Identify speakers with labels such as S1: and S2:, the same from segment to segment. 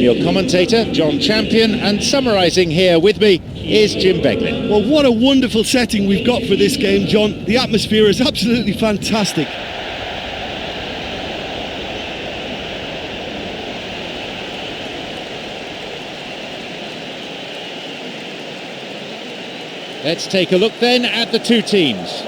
S1: your commentator, John Champion, and summarising here with me is Jim Beglin.
S2: Well, what a wonderful setting we've got for this game, John. The atmosphere is absolutely fantastic.
S1: Let's take a look then at the two teams.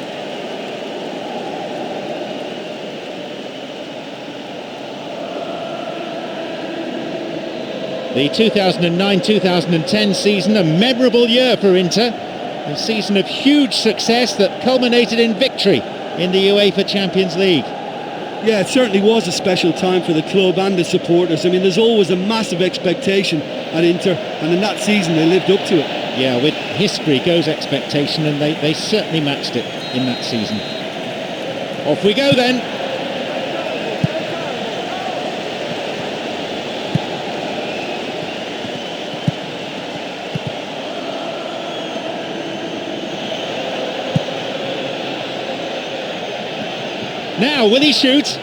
S1: The 2009-2010 season, a memorable year for Inter. A season of huge success that culminated in victory in the UEFA Champions League.
S2: Yeah, it certainly was a special time for the club and the supporters. I mean, there's always a massive expectation at Inter, and in that season they lived up to it.
S1: Yeah, with history goes expectation, and they certainly matched it in that season. Off we go then. Now, will he shoot?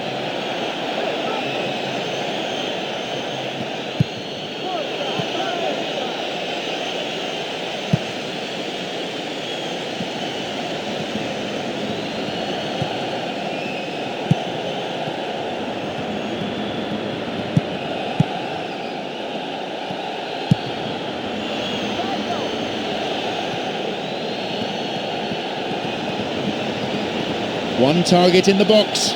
S1: One target in the box.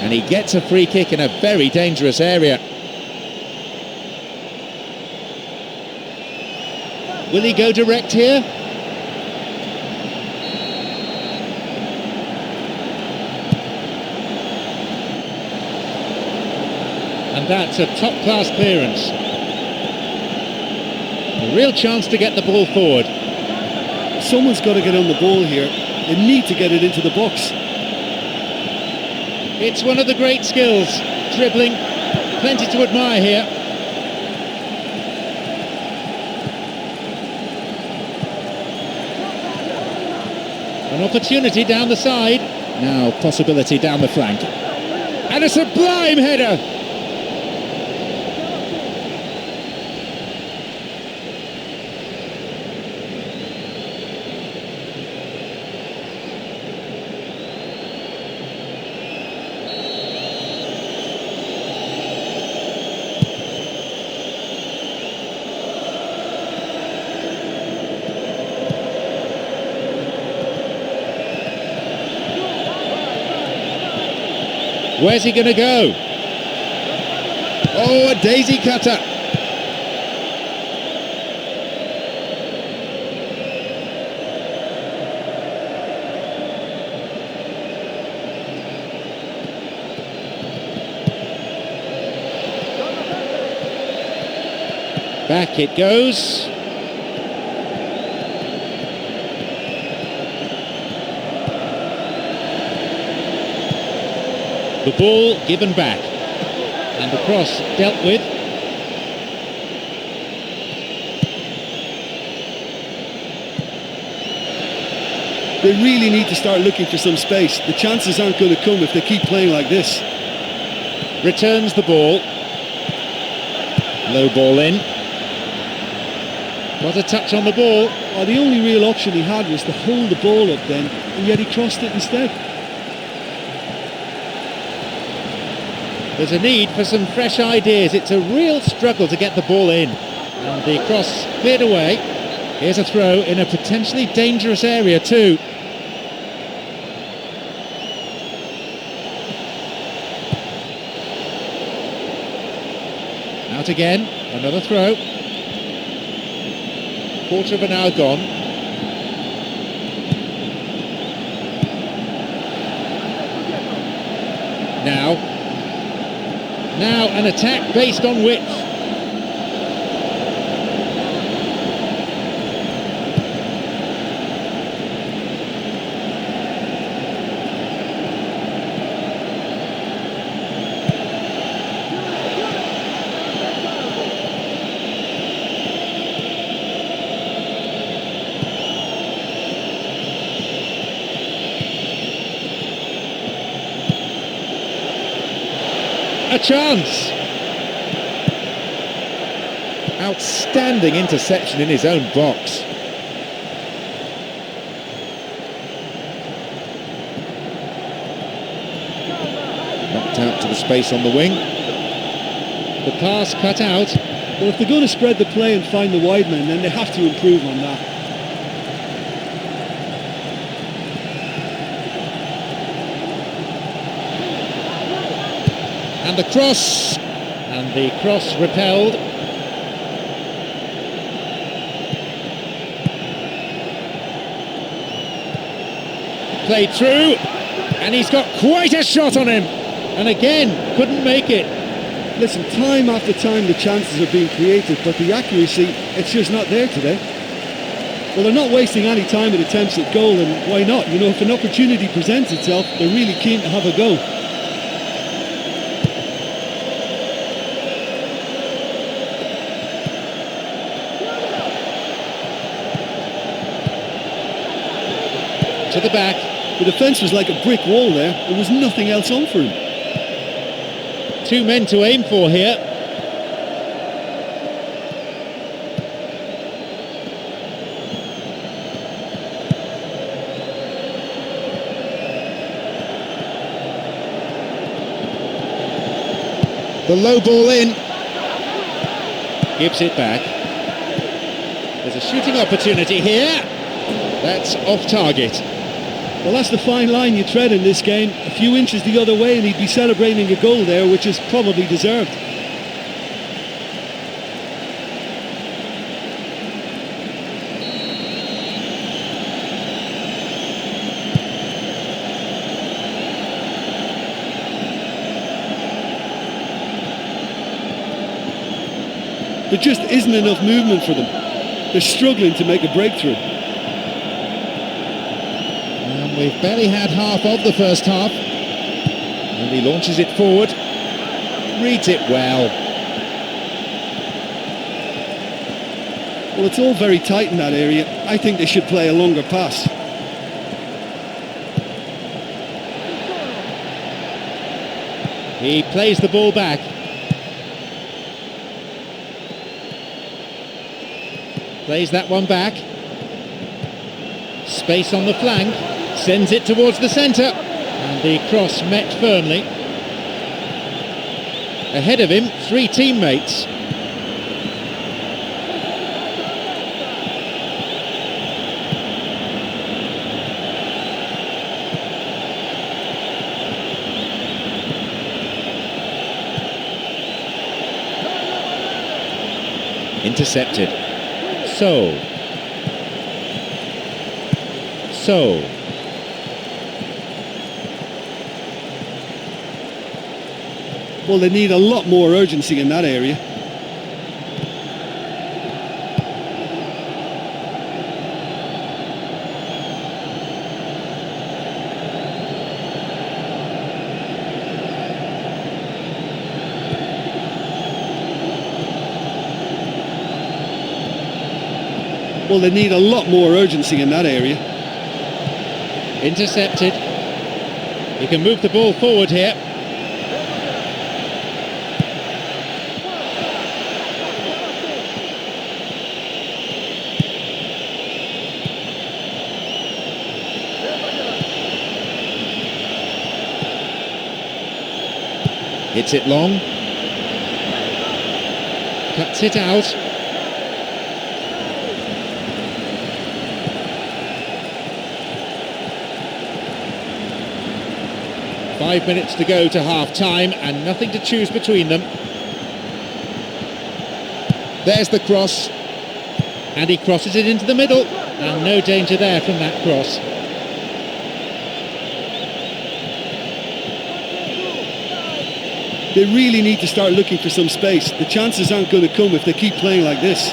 S1: And he gets a free kick in a very dangerous area. Will he go direct here? And that's a top-class clearance. A real chance to get the ball forward.
S2: Someone's got to get on the ball here. They need to get it into the box.
S1: It's one of the great skills, dribbling, plenty to admire here. An opportunity down the side, now possibility down the flank. And a sublime header! Where's he going to go? Oh, a daisy cutter. Back it goes. The ball given back, and the cross dealt with.
S2: They really need to start looking for some space. The chances aren't going to come if they keep playing like this.
S1: Returns the ball. Low ball in. What a touch on the ball.
S2: Oh, the only real option he had was to hold the ball up then, and yet he crossed it instead.
S1: There's a need for some fresh ideas. It's a real struggle to get the ball in. And the cross cleared away. Here's a throw in a potentially dangerous area too. Out again, another throw. Quarter of an hour gone. Now an attack based on width. A chance. Outstanding interception in his own box. Knocked out to the space on the wing. The pass cut out.
S2: Well, if they're going to spread the play and find the wide men, then they have to improve on that.
S1: And the cross. And the cross repelled. Played through. And he's got quite a shot on him. And again, couldn't make it.
S2: Listen, time after time the chances are being created, but the accuracy, it's just not there today. Well, they're not wasting any time at attempts at goal, and why not? You know, if an opportunity presents itself, they're really keen to have a go.
S1: To the back.
S2: The defence was like a brick wall there. There was nothing else on for him.
S1: 2 men to aim for here. The low ball in. Gives it back. There's a shooting opportunity here. That's off target.
S2: Well, that's the fine line you tread in this game. A few inches the other way and he'd be celebrating a goal there, which is probably deserved. There just isn't enough movement for them. They're struggling to make a breakthrough.
S1: We've barely had half of the first half. And he launches it forward. Reads it well.
S2: Well, it's all very tight in that area. I think they should play a longer pass.
S1: He plays the ball back. Plays that one back. Space on the flank. Sends it towards the centre, and the cross met firmly. Ahead of him, 3 teammates. Intercepted. So.
S2: Well, they need a lot more urgency in that area. Well, they need a lot more urgency in that area.
S1: Intercepted. He can move the ball forward here. Hits it long. Cuts it out. Five minutes to go to half-time and nothing to choose between them. There's the cross. And he crosses it into the middle. And no danger there from that cross.
S2: They really need to start looking for some space. The chances aren't going to come if they keep playing like this.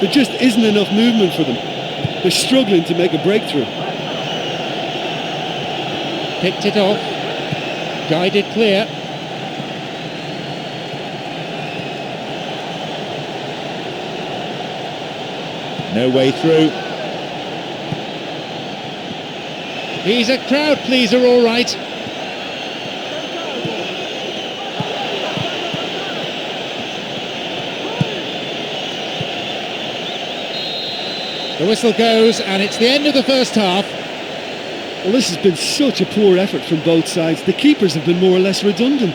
S2: There just isn't enough movement for them. They're struggling to make a breakthrough.
S1: Picked it off. Guided clear. No way through. He's a crowd pleaser, all right. The whistle goes, and it's the end of the first half.
S2: Well, this has been such a poor effort from both sides. The keepers have been more or less redundant.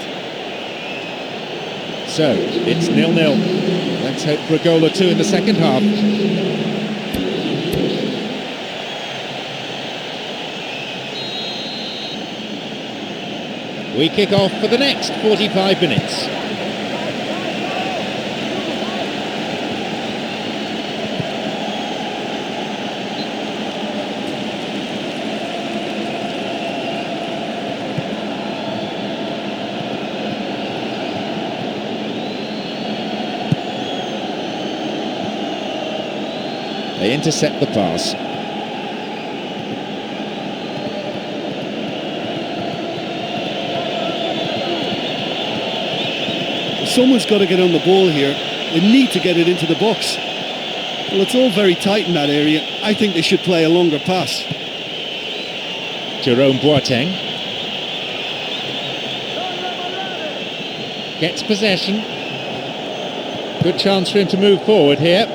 S1: So, it's 0-0. Let's hope for a goal or two in the second half. We kick off for the next 45 minutes. They intercept the pass.
S2: Someone's got to get on the ball here. They need to get it into the box. Well, it's all very tight in that area. I think they should play a longer pass.
S1: Jerome Boateng gets possession. Good chance for him to move forward here.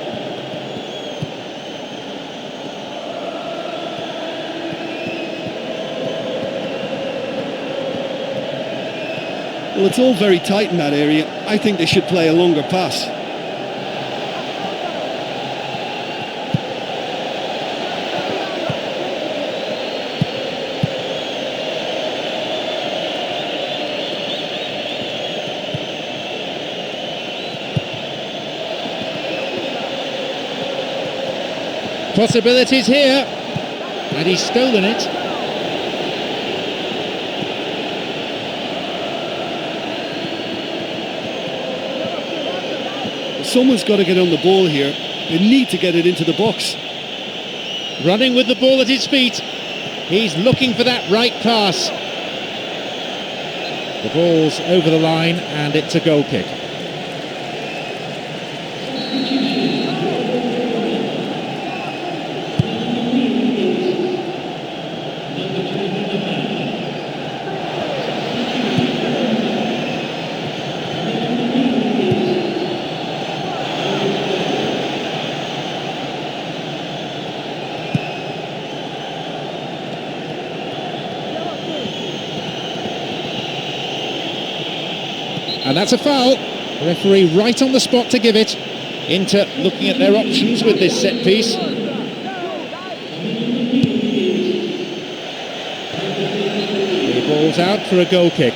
S2: Well, it's all very tight in that area. I think they should play a longer pass.
S1: Possibilities here, and he's stolen it.
S2: Someone's got to get on the ball here. They need to get it into the box.
S1: Running with the ball at his feet. He's looking for that right pass. The ball's over the line, and it's a goal kick. And that's a foul. The referee right on the spot to give it. Inter looking at their options with this set piece. The ball's out for a goal kick.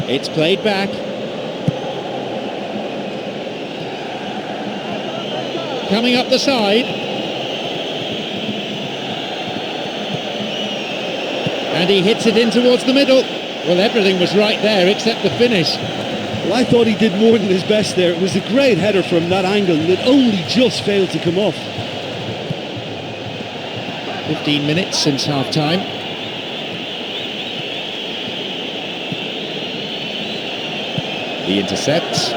S1: It's played back. Coming up the side. And he hits it in towards the middle. Well, everything was right there except the finish.
S2: Well, I thought he did more than his best there. It was a great header from that angle and it only just failed to come off.
S1: 15 minutes since half-time. He intercepts.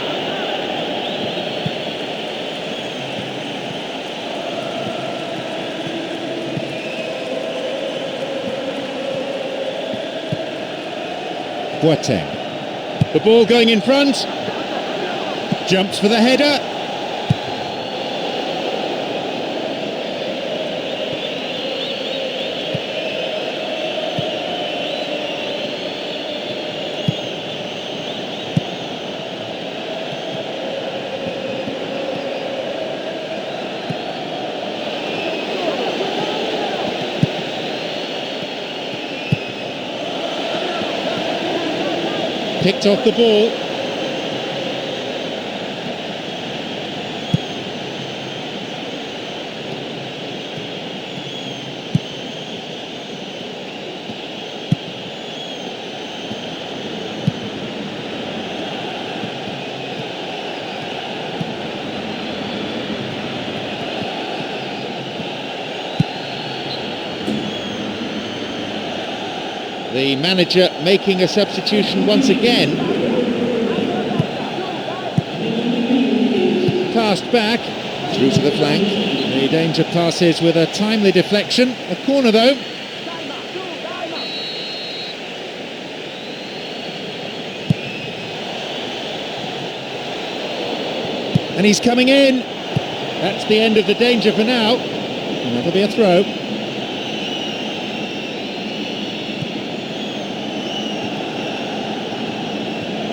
S1: Boateng. The ball going in front. Jumps for the header. Picked off the ball. The manager making a substitution once again. Passed back, through to the flank. The danger passes with a timely deflection. A corner though. And he's coming in. That's the end of the danger for now. And that'll be a throw.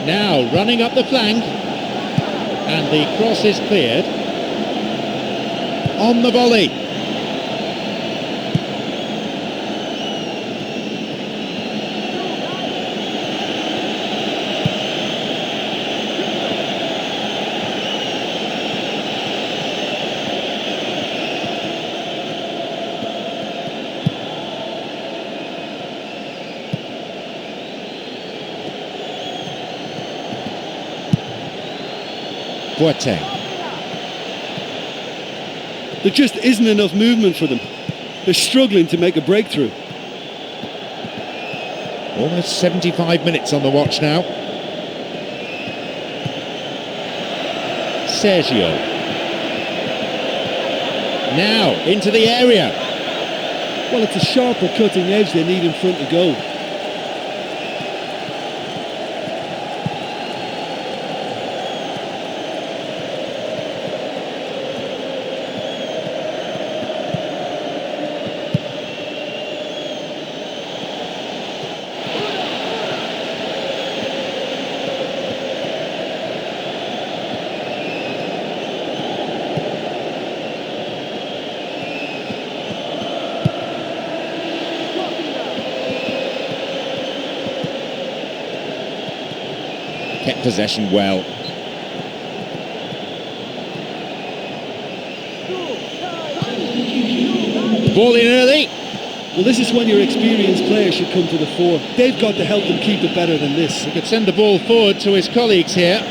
S1: Now running up the flank. And the cross is cleared. On the volley. Boateng.
S2: There just isn't enough movement for them. They're struggling to make a breakthrough.
S1: Almost 75 minutes on the watch now. Sergio. Now into the area.
S2: Well, it's a sharper cutting edge they need in front of goal.
S1: Kept possession well. Ball in early.
S2: Well, this is when your experienced players should come to the fore. They've got to help them keep it better than this.
S1: He could send the ball forward to his colleagues here.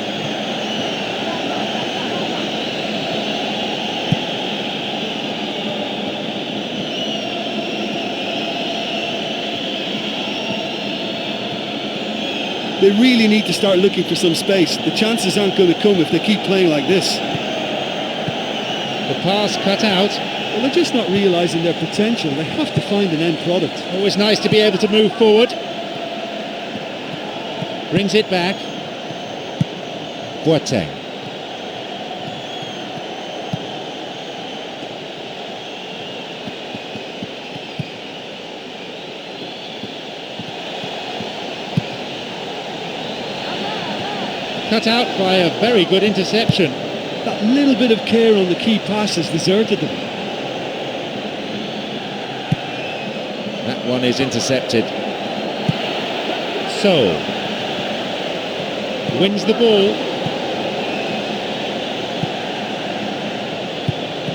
S2: They really need to start looking for some space. The chances aren't going to come if they keep playing like this.
S1: The pass cut out.
S2: Well, they're just not realising their potential. They have to find an end product.
S1: Always nice to be able to move forward. Brings it back. Boateng. Cut out by a very good interception.
S2: That little bit of care on the key pass has deserted them.
S1: That one is intercepted. So wins the ball.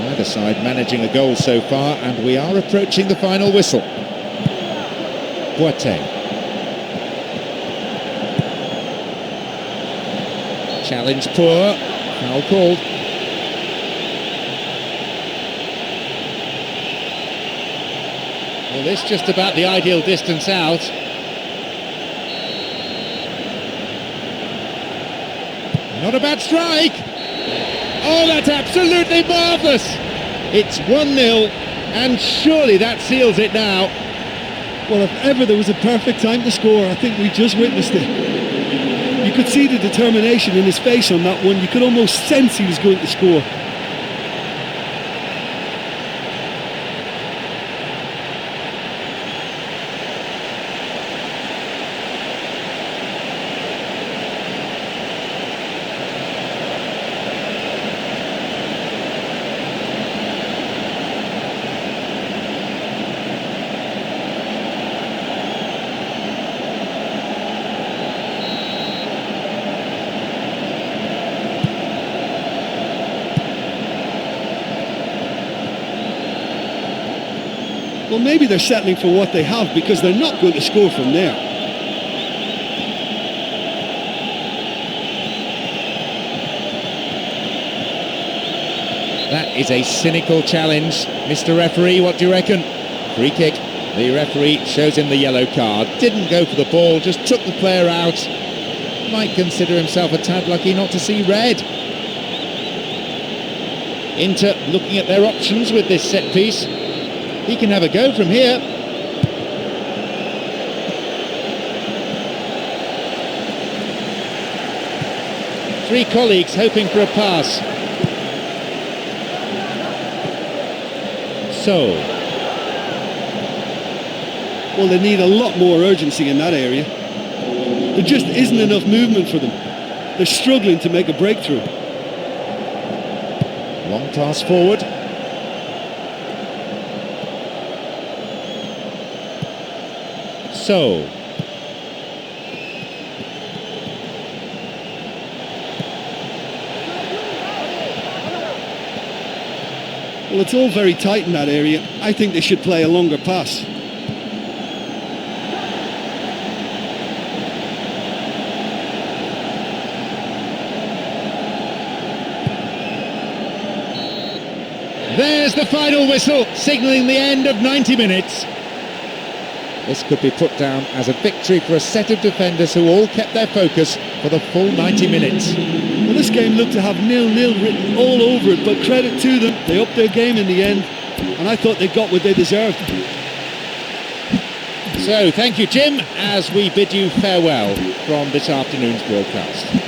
S1: Neither side managing a goal so far, and we are approaching the final whistle. Boateng. Challenge poor. Foul called. Well, this just about the ideal distance out. Not a bad strike. Oh, that's absolutely marvellous. It's 1-0, and surely that seals it now.
S2: Well, if ever there was a perfect time to score, I think we just witnessed it. You could see the determination in his face on that one. You could almost sense he was going to score. Well, maybe they're settling for what they have because they're not going to score from there.
S1: That is a cynical challenge. Mr. Referee, what do you reckon? Free kick. The referee shows him the yellow card. Didn't go for the ball, just took the player out. Might consider himself a tad lucky not to see red. Inter looking at their options with this set piece. He can have a go from here. Three colleagues hoping for a pass. So,
S2: Well, they need a lot more urgency in that area. There just isn't enough movement for them. They're struggling to make a breakthrough.
S1: long pass forward. So,
S2: Well, it's all very tight in that area. I think they should play a longer pass.
S1: there's the final whistle, signalling the end of 90 minutes. This could be put down as a victory for a set of defenders who all kept their focus for the full 90 minutes.
S2: Well, this game looked to have 0-0 written all over it, but credit to them, they upped their game in the end, and I thought they got what they deserved.
S1: So, thank you, Jim, as we bid you farewell from this afternoon's broadcast.